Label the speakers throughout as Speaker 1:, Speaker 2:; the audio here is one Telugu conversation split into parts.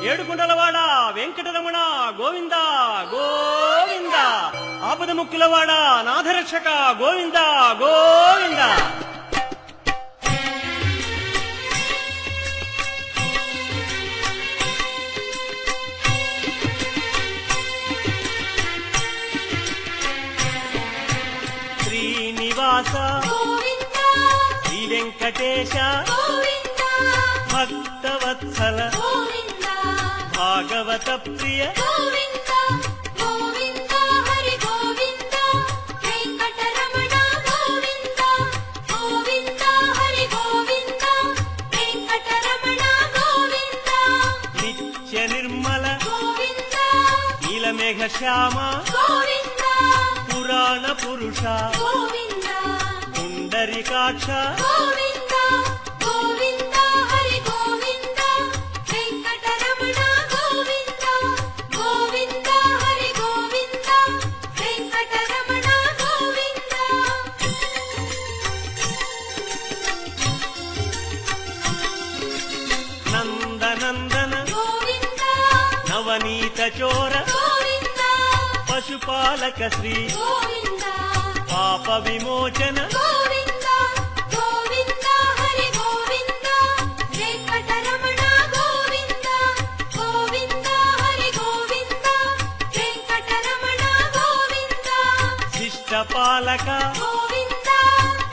Speaker 1: ఏడుకొండలవాడ వెంకటరమణ గోవింద గోవింద, ఆపద ముక్కులవాడ నాథరక్షక గోవింద గోవింద. శ్రీనివాస శ్రీ వెంకటేశ భక్తవత్సల భాగవత ప్రియ నిత్య నిర్మల నీలమేఘ శ్యామ పురాణ పురుష పుండరీకాక్ష నందనందన నవనీత చోర పశుపాలక శ్రీ పాప విమోచన శిష్టపాలక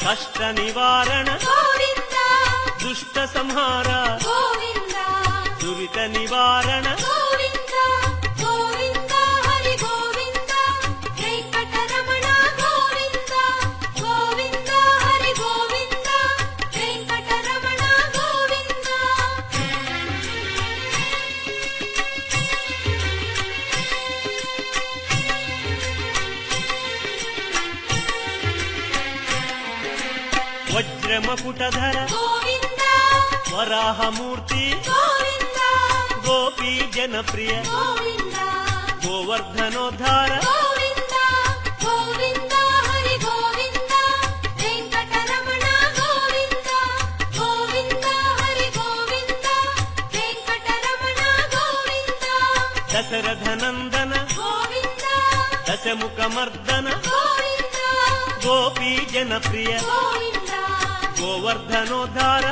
Speaker 1: కష్ట నివారణ దుష్ట సంహార దురిత నివారణ వజ్రమకుటధర వరాహమూర్తి గోపీ జనప్రియ గోవర్ధనోద్ధార దశరథనందన దశముఖమర్దన గోపీ జనప్రియ గోవర్ధనోద్ధార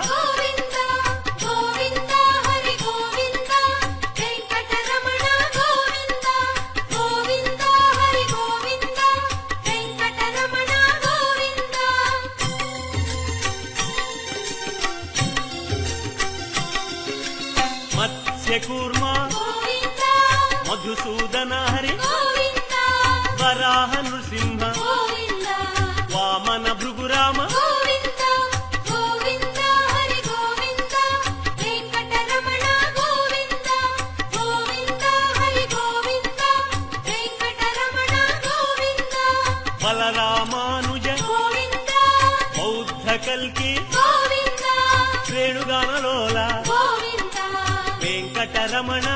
Speaker 1: మత్స్యకూర్మ మధుసూదన హరి వరాహ నృసింహ వామన భృగురామ బలరామానుజ బౌద్ధ కల్కి శ్రేణుగానలోల వెంకటరమణ